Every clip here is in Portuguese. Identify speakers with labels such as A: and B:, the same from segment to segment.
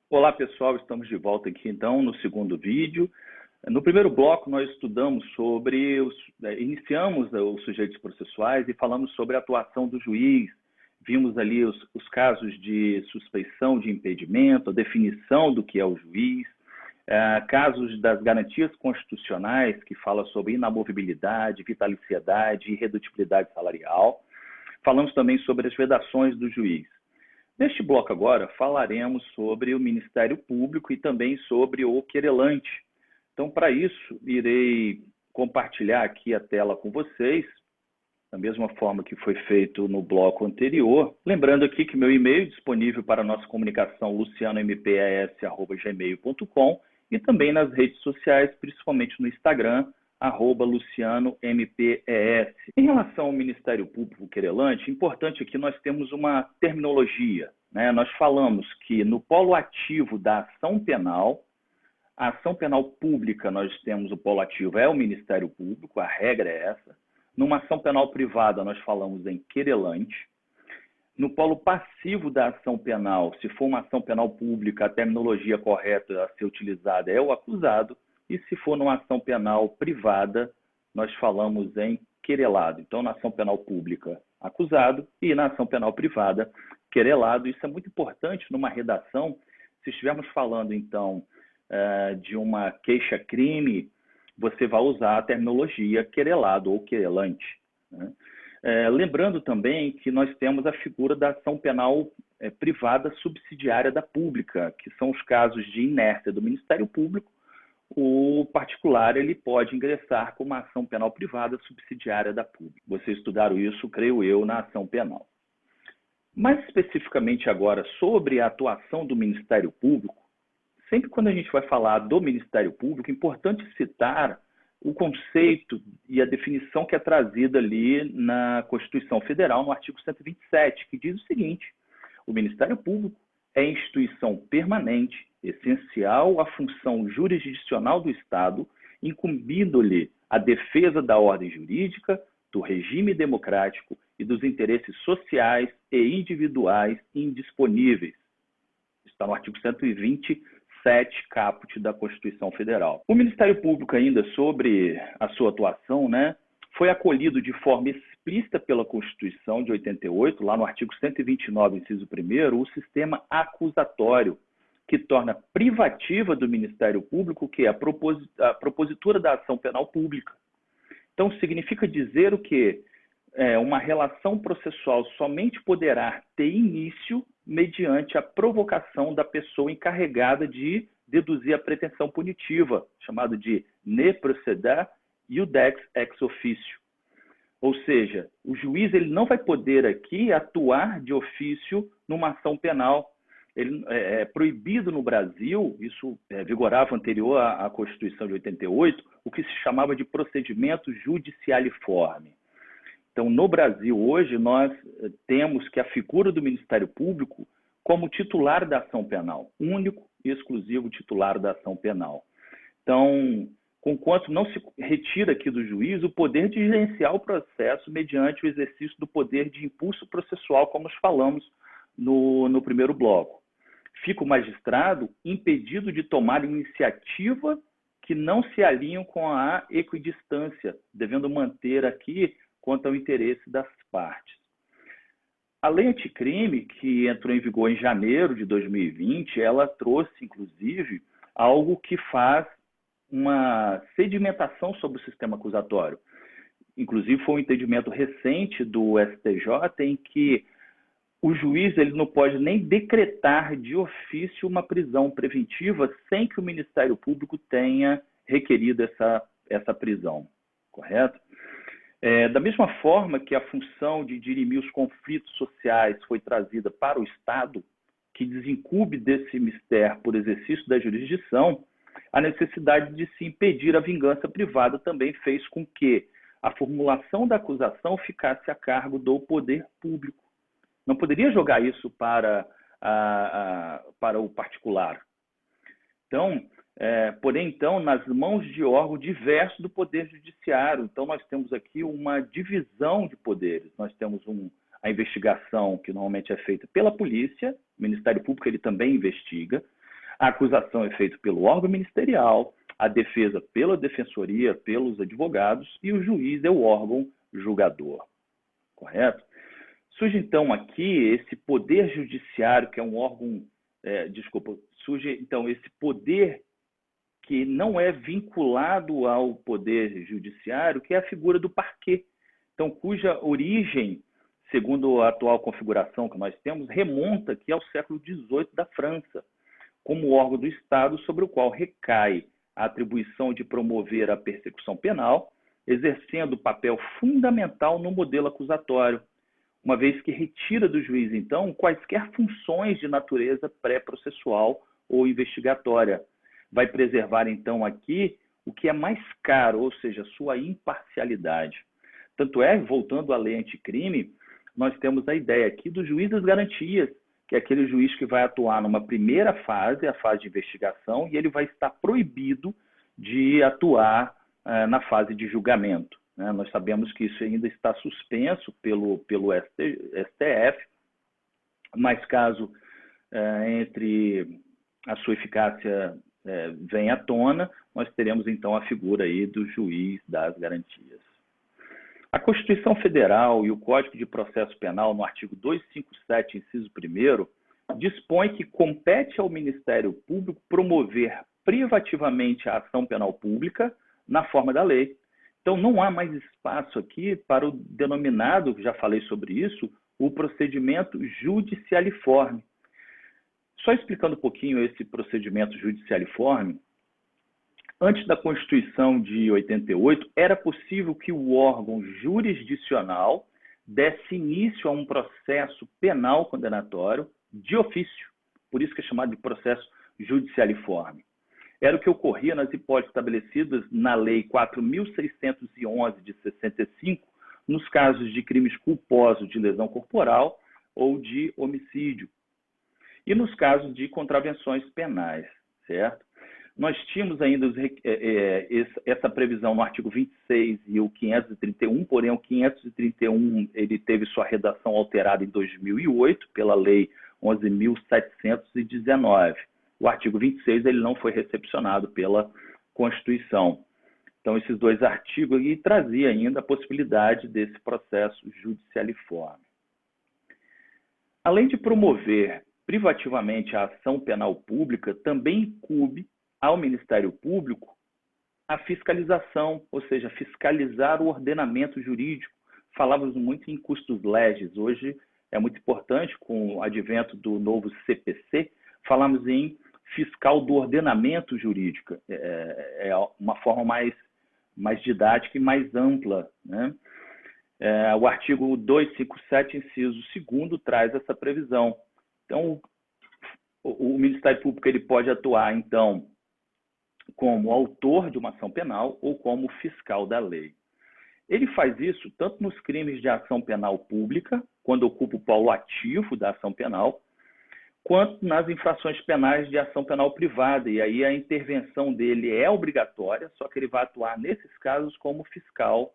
A: Olá, pessoal, estamos de volta aqui então no segundo vídeo. No primeiro bloco, nós estudamos iniciamos os sujeitos processuais e falamos sobre a atuação do juiz. Vimos ali os casos de suspeição de impedimento, a definição do que é o juiz, casos das garantias constitucionais, que fala sobre inamovibilidade, vitaliciedade e irredutibilidade salarial. Falamos também sobre as vedações do juiz. Neste bloco agora, falaremos sobre o Ministério Público e também sobre o querelante. Então, para isso, irei compartilhar aqui a tela com vocês, da mesma forma que foi feito no bloco anterior. Lembrando aqui que meu e-mail é disponível para a nossa comunicação lucianompes@gmail.com e também nas redes sociais, principalmente no Instagram, @lucianompes. Em relação ao Ministério Público querelante, importante aqui nós temos uma terminologia, né? Nós falamos que no polo ativo da ação penal, a ação penal pública, nós temos o polo ativo, é o Ministério Público, a regra é essa. Numa ação penal privada, nós falamos em querelante. No polo passivo da ação penal, se for uma ação penal pública, a terminologia correta a ser utilizada é o acusado, e se for numa ação penal privada, nós falamos em querelado. Então, na ação penal pública, acusado, e na ação penal privada, querelado. Isso é muito importante numa redação. Se estivermos falando, então, de uma queixa-crime, você vai usar a terminologia querelado ou querelante, né? Lembrando também que nós temos a figura da ação penal privada subsidiária da pública, que são os casos de inércia do Ministério Público. O particular ele pode ingressar com uma ação penal privada subsidiária da pública. Vocês estudaram isso, creio eu, na ação penal. Mais especificamente agora sobre a atuação do Ministério Público, sempre quando a gente vai falar do Ministério Público, é importante citar o conceito e a definição que é trazida ali na Constituição Federal, no artigo 127, que diz o seguinte: o Ministério Público é instituição permanente, essencial à função jurisdicional do Estado, incumbindo-lhe a defesa da ordem jurídica, do regime democrático e dos interesses sociais e individuais indisponíveis. Está no artigo 127, caput da Constituição Federal. O Ministério Público, ainda sobre a sua atuação, né, foi acolhido de forma explícita pela Constituição de 88, lá no artigo 129, inciso 1º, o sistema acusatório, que torna privativa do Ministério Público, que é a propositura da ação penal pública. Então, significa dizer o quê? Uma relação processual somente poderá ter início mediante a provocação da pessoa encarregada de deduzir a pretensão punitiva, chamado de ne proceda iudex ex officio. Ou seja, o juiz ele não vai poder aqui atuar de ofício numa ação penal. Ele é proibido no Brasil, isso vigorava anterior à Constituição de 88, o que se chamava de procedimento judicialiforme. Então, no Brasil, hoje, nós temos que a figura do Ministério Público como titular da ação penal, único e exclusivo titular da ação penal. Então, conquanto não se retira aqui do juiz o poder de gerenciar o processo mediante o exercício do poder de impulso processual, como falamos no primeiro bloco. Fica o magistrado impedido de tomar iniciativa que não se alinham com a equidistância, devendo manter aqui quanto ao interesse das partes. A lei anticrime, que entrou em vigor em janeiro de 2020, ela trouxe, inclusive, algo que faz uma sedimentação sobre o sistema acusatório. Inclusive, foi um entendimento recente do STJ em que o juiz ele não pode nem decretar de ofício uma prisão preventiva sem que o Ministério Público tenha requerido essa prisão, correto? Da mesma forma que a função de dirimir os conflitos sociais foi trazida para o Estado, que desincumbe desse mistério por exercício da jurisdição, a necessidade de se impedir a vingança privada também fez com que a formulação da acusação ficasse a cargo do poder público. Não poderia jogar isso para o particular. Porém, nas mãos de órgão diverso do Poder Judiciário. Então, nós temos aqui uma divisão de poderes. Nós temos a investigação, que normalmente é feita pela polícia, o Ministério Público ele também investiga. A acusação é feita pelo órgão ministerial, a defesa pela defensoria, pelos advogados, e o juiz é o órgão julgador, correto? Surge, então, aqui esse poder judiciário, que é um órgão, surge, então, esse poder que não é vinculado ao poder judiciário, que é a figura do parquet, então, cuja origem, segundo a atual configuração que nós temos, remonta aqui ao século XVIII da França, como órgão do Estado sobre o qual recai a atribuição de promover a persecução penal, exercendo papel fundamental no modelo acusatório, uma vez que retira do juiz, então, quaisquer funções de natureza pré-processual ou investigatória. Vai preservar, então, aqui o que é mais caro, ou seja, sua imparcialidade. Tanto é, voltando à lei anticrime, nós temos a ideia aqui do juiz das garantias, que é aquele juiz que vai atuar numa primeira fase, a fase de investigação, e ele vai estar proibido de atuar na fase de julgamento. Né? Nós sabemos que isso ainda está suspenso pelo STF, mas caso entre a sua eficácia venha à tona, nós teremos então a figura aí do juiz das garantias. A Constituição Federal e o Código de Processo Penal, no artigo 257, inciso 1º, dispõe que compete ao Ministério Público promover privativamente a ação penal pública na forma da lei. Então, não há mais espaço aqui para o denominado, já falei sobre isso, o procedimento judicialiforme. Só explicando um pouquinho esse procedimento judicialiforme, antes da Constituição de 88, era possível que o órgão jurisdicional desse início a um processo penal condenatório de ofício, por isso que é chamado de processo judicialiforme. Era o que ocorria nas hipóteses estabelecidas na Lei 4.611 de 65, nos casos de crimes culposos de lesão corporal ou de homicídio, e nos casos de contravenções penais, certo? Nós tínhamos ainda essa previsão no artigo 26 e o 531, porém o 531 ele teve sua redação alterada em 2008 pela Lei 11.719. O artigo 26 ele não foi recepcionado pela Constituição. Então, esses dois artigos aí traziam ainda a possibilidade desse processo judicialiforme. Além de promover privativamente a ação penal pública, também incumbe ao Ministério Público a fiscalização, ou seja, fiscalizar o ordenamento jurídico. Falávamos muito em custos legis, hoje é muito importante, com o advento do novo CPC, falamos em fiscal do ordenamento jurídico, é uma forma mais didática e mais ampla, né? O artigo 257, inciso 2º, traz essa previsão. Então, o Ministério Público ele pode atuar, então, como autor de uma ação penal ou como fiscal da lei. Ele faz isso tanto nos crimes de ação penal pública, quando ocupa o polo ativo da ação penal, quanto nas infrações penais de ação penal privada. E aí a intervenção dele é obrigatória, só que ele vai atuar nesses casos como fiscal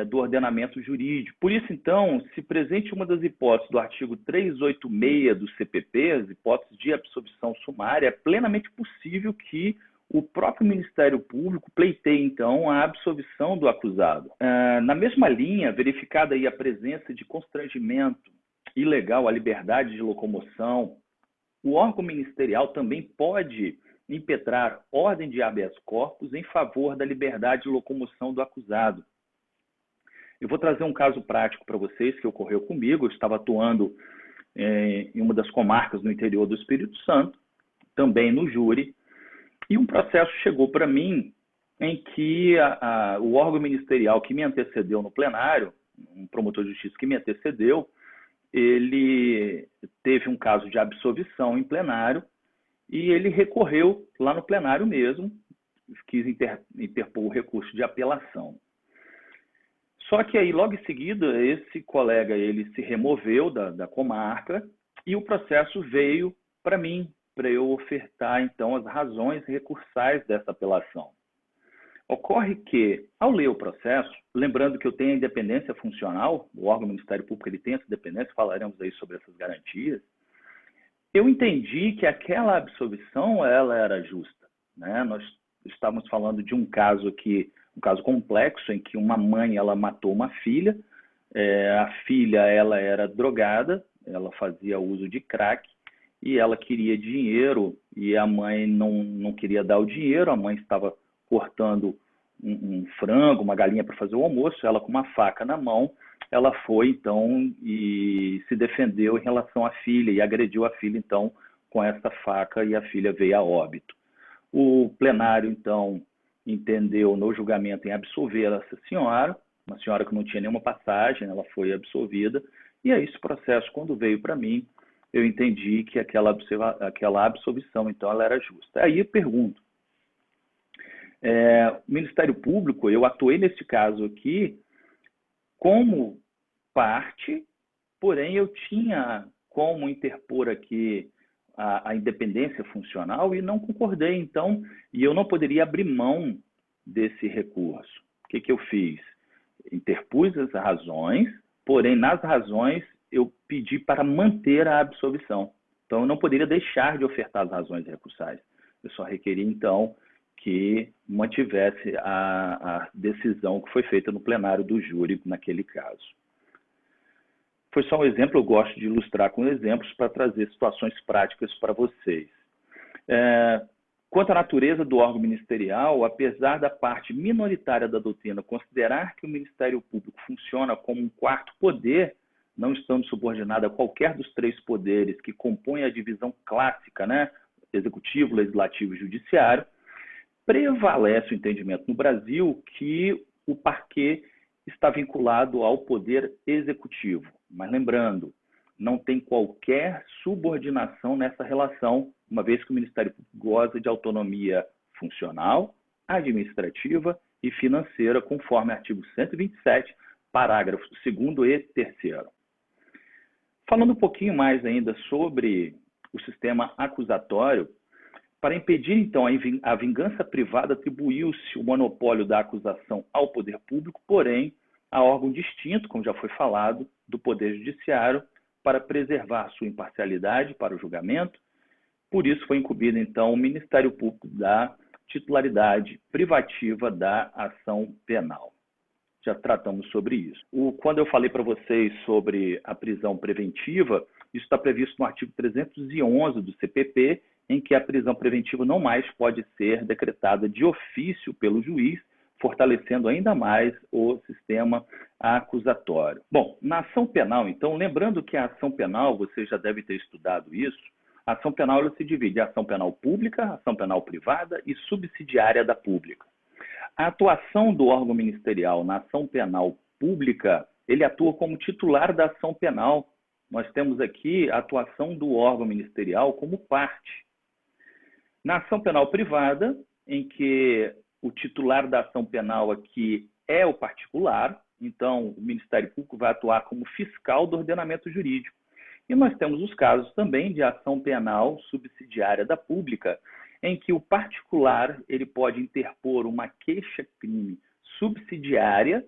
A: do ordenamento jurídico. Por isso, então, se presente uma das hipóteses do artigo 386 do CPP, as hipóteses de absolvição sumária, é plenamente possível que o próprio Ministério Público pleiteie, então, a absolvição do acusado. Na mesma linha, verificada aí a presença de constrangimento ilegal à liberdade de locomoção, o órgão ministerial também pode impetrar ordem de habeas corpus em favor da liberdade de locomoção do acusado. Eu vou trazer um caso prático para vocês que ocorreu comigo. Eu estava atuando em uma das comarcas no interior do Espírito Santo, também no júri, e um processo chegou para mim em que o órgão ministerial que me antecedeu no plenário, um promotor de justiça que me antecedeu, ele teve um caso de absolvição em plenário e ele recorreu lá no plenário mesmo, quis interpor o recurso de apelação. Só que aí, logo em seguida, esse colega ele se removeu da comarca e o processo veio para mim, para eu ofertar, então, as razões recursais dessa apelação. Ocorre que, ao ler o processo, lembrando que eu tenho a independência funcional, o órgão do Ministério Público ele tem essa independência, falaremos aí sobre essas garantias, Eu entendi que aquela absolvição ela era justa, né? Nós estávamos falando de um caso aqui, um caso complexo em que uma mãe ela matou uma filha, a filha ela era drogada, ela fazia uso de crack e ela queria dinheiro e a mãe não queria dar o dinheiro, a mãe estava cortando um frango, uma galinha para fazer o almoço, ela com uma faca na mão, ela foi então e se defendeu em relação à filha e agrediu a filha então com essa faca e a filha veio a óbito. O plenário então entendeu no julgamento em absolver essa senhora, uma senhora que não tinha nenhuma passagem, ela foi absolvida, e aí esse processo, quando veio para mim, eu entendi que aquela absolvição, então, ela era justa. Aí eu pergunto, o Ministério Público, eu atuei nesse caso aqui como parte, porém eu tinha como interpor aqui a independência funcional e não concordei, então, e eu não poderia abrir mão desse recurso. O que eu fiz? Interpus as razões, porém, nas razões, eu pedi para manter a absolvição. Então, eu não poderia deixar de ofertar as razões recursais. Eu só requeri, então, que mantivesse a decisão que foi feita no plenário do júri naquele caso. Foi só um exemplo, eu gosto de ilustrar com exemplos para trazer situações práticas para vocês. Quanto à natureza do órgão ministerial, apesar da parte minoritária da doutrina considerar que o Ministério Público funciona como um quarto poder, não estando subordinado a qualquer dos três poderes que compõem a divisão clássica, né? Executivo, Legislativo e Judiciário, prevalece o entendimento no Brasil que o parquê está vinculado ao poder executivo. Mas lembrando, não tem qualquer subordinação nessa relação, uma vez que o Ministério Público goza de autonomia funcional, administrativa e financeira, conforme artigo 127, parágrafos 2º e 3º. Falando um pouquinho mais ainda sobre o sistema acusatório, para impedir, então, a vingança privada, atribuiu-se o monopólio da acusação ao poder público, porém, a órgão distinto, como já foi falado, do Poder Judiciário, para preservar sua imparcialidade para o julgamento. Por isso foi incumbido, então, o Ministério Público da titularidade privativa da ação penal. Já tratamos sobre isso. Quando eu falei para vocês sobre a prisão preventiva, isso está previsto no artigo 311 do CPP, em que a prisão preventiva não mais pode ser decretada de ofício pelo juiz, fortalecendo ainda mais o sistema acusatório. Bom, na ação penal, então, lembrando que a ação penal, você já deve ter estudado isso, a ação penal ela se divide em ação penal pública, ação penal privada e subsidiária da pública. A atuação do órgão ministerial na ação penal pública, ele atua como titular da ação penal. Nós temos aqui a atuação do órgão ministerial como parte. Na ação penal privada, em que o titular da ação penal aqui é o particular, então o Ministério Público vai atuar como fiscal do ordenamento jurídico. E nós temos os casos também de ação penal subsidiária da pública, em que o particular ele pode interpor uma queixa-crime subsidiária,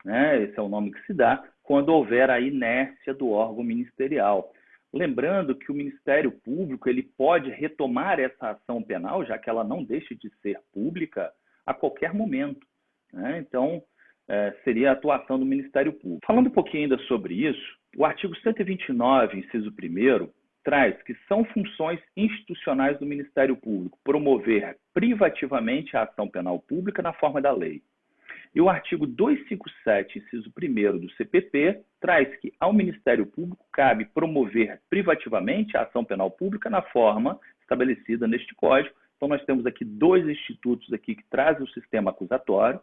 A: né, esse é o nome que se dá, quando houver a inércia do órgão ministerial. Lembrando que o Ministério Público ele pode retomar essa ação penal, já que ela não deixa de ser pública, a qualquer momento, né? Então, seria a atuação do Ministério Público. Falando um pouquinho ainda sobre isso, o artigo 129, inciso 1º, traz que são funções institucionais do Ministério Público promover privativamente a ação penal pública na forma da lei. E o artigo 257, inciso 1º do CPP, traz que ao Ministério Público cabe promover privativamente a ação penal pública na forma estabelecida neste Código. Então, nós temos aqui dois institutos aqui que trazem o sistema acusatório.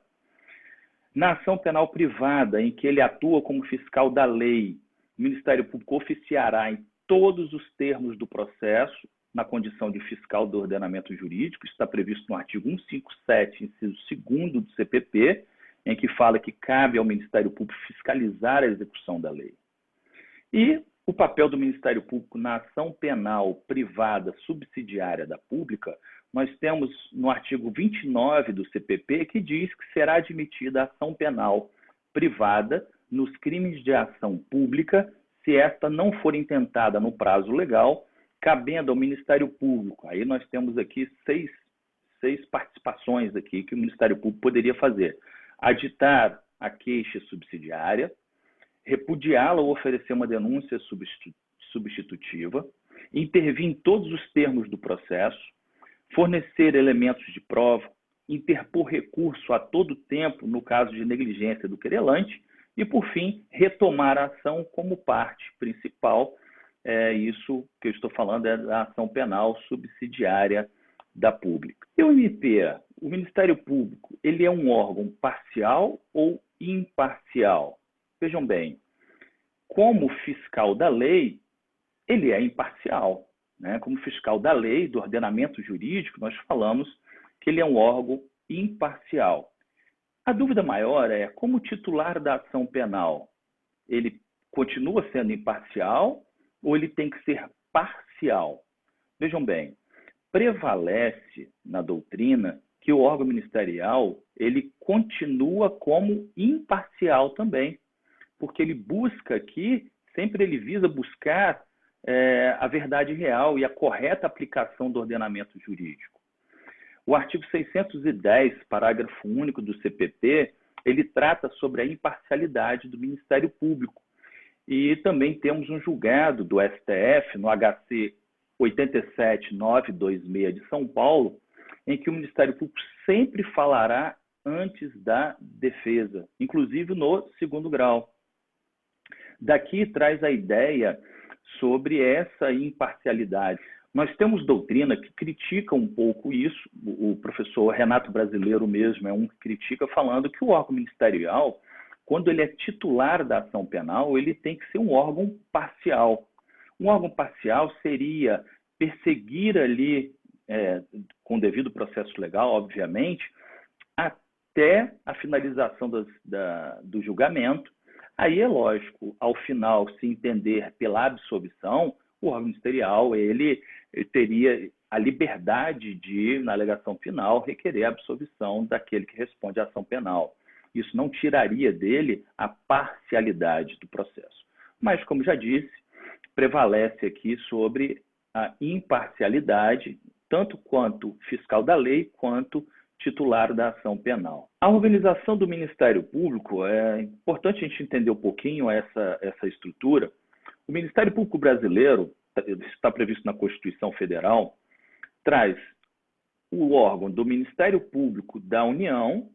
A: Na ação penal privada, em que ele atua como fiscal da lei, o Ministério Público oficiará em todos os termos do processo, na condição de fiscal do ordenamento jurídico, isso está previsto no artigo 157, inciso 2º do CPP, em que fala que cabe ao Ministério Público fiscalizar a execução da lei. E o papel do Ministério Público na ação penal privada subsidiária da pública, nós temos no artigo 29 do CPP, que diz que será admitida a ação penal privada nos crimes de ação pública, se esta não for intentada no prazo legal, cabendo ao Ministério Público, aí nós temos aqui seis participações aqui que o Ministério Público poderia fazer. Aditar a queixa subsidiária, repudiá-la ou oferecer uma denúncia substitutiva, intervir em todos os termos do processo, fornecer elementos de prova, interpor recurso a todo tempo no caso de negligência do querelante e, por fim, retomar a ação como parte principal. Isso que eu estou falando é da ação penal subsidiária da pública. E o MP, o Ministério Público, ele é um órgão parcial ou imparcial? Vejam bem, como fiscal da lei, ele é imparcial, né? Como fiscal da lei, do ordenamento jurídico, nós falamos que ele é um órgão imparcial. A dúvida maior é como titular da ação penal, ele continua sendo imparcial ou ele tem que ser parcial? Vejam bem, prevalece na doutrina que o órgão ministerial ele continua como imparcial também, porque ele busca aqui, sempre ele visa buscar a verdade real e a correta aplicação do ordenamento jurídico. O artigo 610, parágrafo único do CPP, ele trata sobre a imparcialidade do Ministério Público. E também temos um julgado do STF, no HC 87926 de São Paulo, em que o Ministério Público sempre falará antes da defesa, inclusive no segundo grau. Daqui traz a ideia sobre essa imparcialidade. Nós temos doutrina que critica um pouco isso, o professor Renato Brasileiro mesmo é um que critica, falando que o órgão ministerial, quando ele é titular da ação penal, ele tem que ser um órgão parcial. Um órgão parcial seria perseguir ali, com o devido processo legal, obviamente, até a finalização do julgamento. Aí é lógico, ao final, se entender pela absolvição, o órgão ministerial ele teria a liberdade de, na alegação final, requerer a absolvição daquele que responde à ação penal. Isso não tiraria dele a parcialidade do processo. Mas, como já disse, prevalece aqui sobre a imparcialidade, tanto quanto fiscal da lei, quanto titular da ação penal. A organização do Ministério Público, é importante a gente entender um pouquinho essa estrutura. O Ministério Público Brasileiro, está previsto na Constituição Federal, traz o órgão do Ministério Público da União,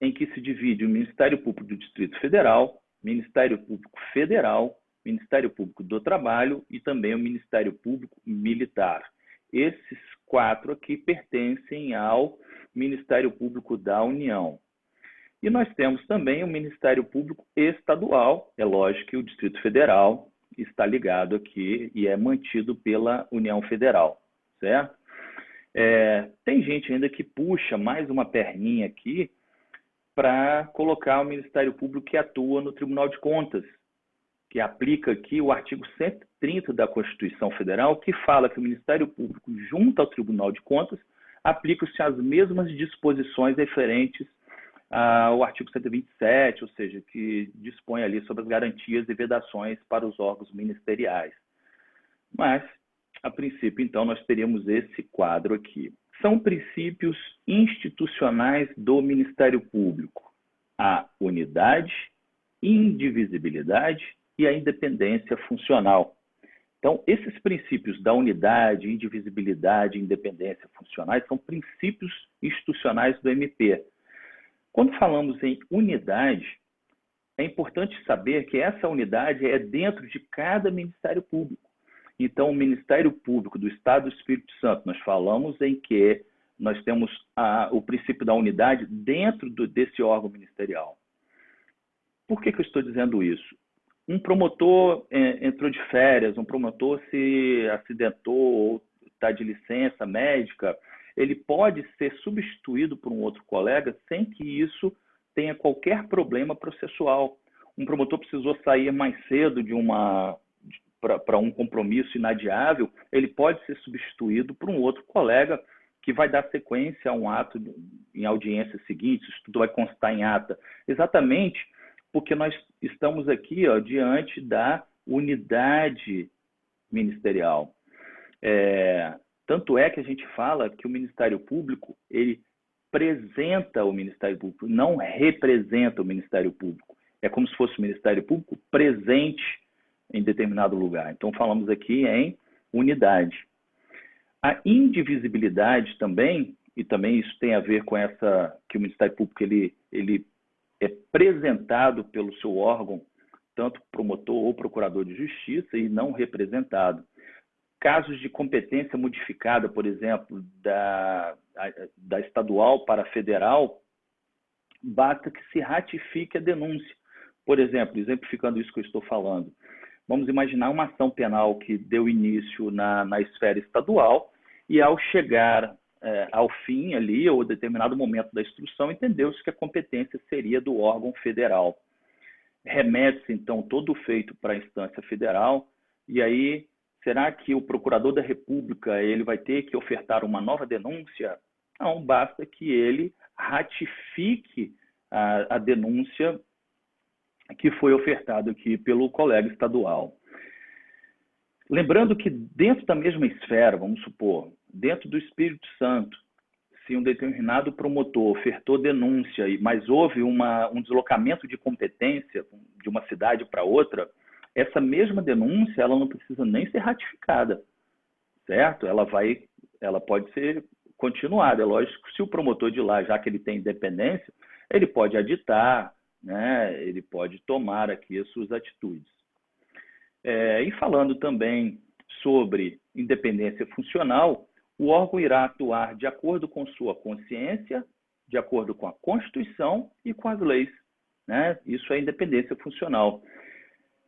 A: em que se divide o Ministério Público do Distrito Federal, Ministério Público Federal, Ministério Público do Trabalho e também o Ministério Público Militar. Esses quatro aqui pertencem ao Ministério Público da União. E nós temos também o Ministério Público Estadual, é lógico que o Distrito Federal está ligado aqui e é mantido pela União Federal, certo? Tem gente ainda que puxa mais uma perninha aqui para colocar o Ministério Público que atua no Tribunal de Contas, que aplica aqui o artigo 130 da Constituição Federal, que fala que o Ministério Público, junto ao Tribunal de Contas, aplicam-se as mesmas disposições referentes ao artigo 127, ou seja, que dispõe ali sobre as garantias e vedações para os órgãos ministeriais. Mas, a princípio, então, nós teríamos esse quadro aqui. São princípios institucionais do Ministério Público: a unidade, indivisibilidade e a independência funcional. Então, esses princípios da unidade, indivisibilidade e independência funcionais são princípios institucionais do MP. Quando falamos em unidade, é importante saber que essa unidade é dentro de cada Ministério Público. Então, o Ministério Público do Estado do Espírito Santo, nós falamos em que nós temos o princípio da unidade dentro desse órgão ministerial. Por que eu estou dizendo isso? Um promotor entrou de férias, um promotor se acidentou ou está de licença médica, ele pode ser substituído por um outro colega sem que isso tenha qualquer problema processual. Um promotor precisou sair mais cedo para um compromisso inadiável, ele pode ser substituído por um outro colega que vai dar sequência a um ato em audiência seguinte, isso tudo vai constar em ata. Exatamente porque nós estamos aqui diante da unidade ministerial. Tanto é que a gente fala que o Ministério Público, ele apresenta o Ministério Público, não representa o Ministério Público. É como se fosse o Ministério Público presente em determinado lugar. Então, falamos aqui em unidade. A indivisibilidade também, e também isso tem a ver com essa, que o Ministério Público ele é apresentado pelo seu órgão, tanto promotor ou procurador de justiça, e não representado. Casos de competência modificada, por exemplo, da estadual para a federal, basta que se ratifique a denúncia. Por exemplo, exemplificando isso que eu estou falando, vamos imaginar uma ação penal que deu início na esfera estadual e, ao chegar ao fim ali, ou determinado momento da instrução, entendeu-se que a competência seria do órgão federal. Remete-se, então, todo o feito para a instância federal, e aí, será que o procurador da República ele vai ter que ofertar uma nova denúncia? Não, basta que ele ratifique a denúncia que foi ofertada aqui pelo colega estadual. Lembrando que dentro da mesma esfera, vamos supor, dentro do Espírito Santo, se um determinado promotor ofertou denúncia, mas houve um deslocamento de competência de uma cidade para outra, essa mesma denúncia ela não precisa nem ser ratificada, certo? Ela pode ser continuada. É lógico que se o promotor de lá, já que ele tem independência, ele pode aditar, né? Ele pode tomar aqui as suas atitudes. E falando também sobre independência funcional, o órgão irá atuar de acordo com sua consciência, de acordo com a Constituição e com as leis, né? Isso é independência funcional.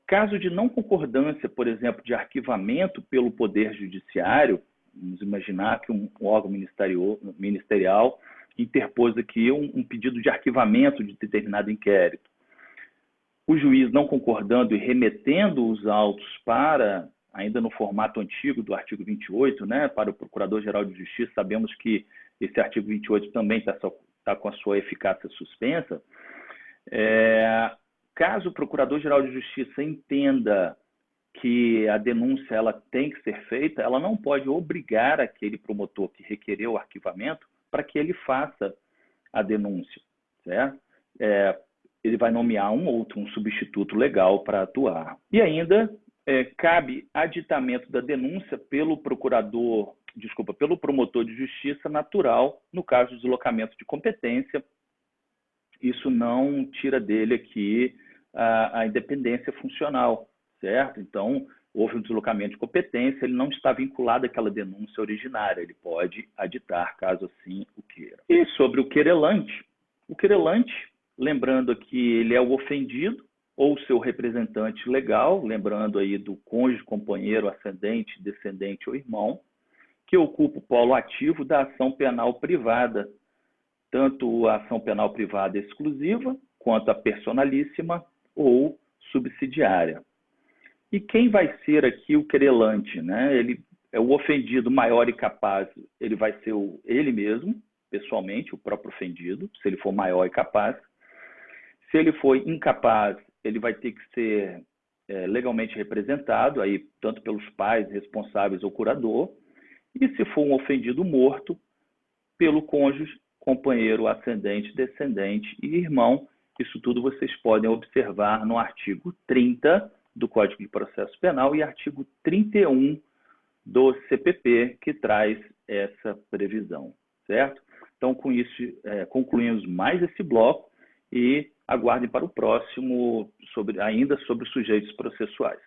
A: Caso de não concordância, por exemplo, de arquivamento pelo Poder Judiciário, vamos imaginar que um órgão ministerial interpôs aqui um pedido de arquivamento de determinado inquérito. O juiz não concordando e remetendo os autos para, ainda no formato antigo do artigo 28, né, para o Procurador-Geral de Justiça, sabemos que esse artigo 28 também está com a sua eficácia suspensa. Caso o Procurador-Geral de Justiça entenda que a denúncia ela tem que ser feita, ela não pode obrigar aquele promotor que requereu o arquivamento para que ele faça a denúncia, certo? Ele vai nomear um substituto legal para atuar. E ainda cabe aditamento da denúncia pelo promotor de justiça natural, no caso de deslocamento de competência. Isso não tira dele aqui a independência funcional, certo? Então, houve um deslocamento de competência, ele não está vinculado àquela denúncia originária, ele pode aditar, caso assim o queira. E sobre o querelante, lembrando aqui, ele é o ofendido ou seu representante legal, lembrando aí do cônjuge, companheiro, ascendente, descendente ou irmão, que ocupa o polo ativo da ação penal privada, tanto a ação penal privada exclusiva, quanto a personalíssima ou subsidiária. E quem vai ser aqui o querelante, né? Ele é o ofendido maior e capaz, ele vai ser ele mesmo, pessoalmente, o próprio ofendido, se ele for maior e capaz. Se ele for incapaz, ele vai ter que ser legalmente representado, aí, tanto pelos pais, responsáveis ou curador. E se for um ofendido morto, pelo cônjuge, companheiro, ascendente, descendente e irmão. Isso tudo vocês podem observar no artigo 30 do Código de Processo Penal e artigo 31 do CPP, que traz essa previsão, certo? Então, com isso, concluímos mais esse bloco e aguardem para o próximo, ainda sobre sujeitos processuais.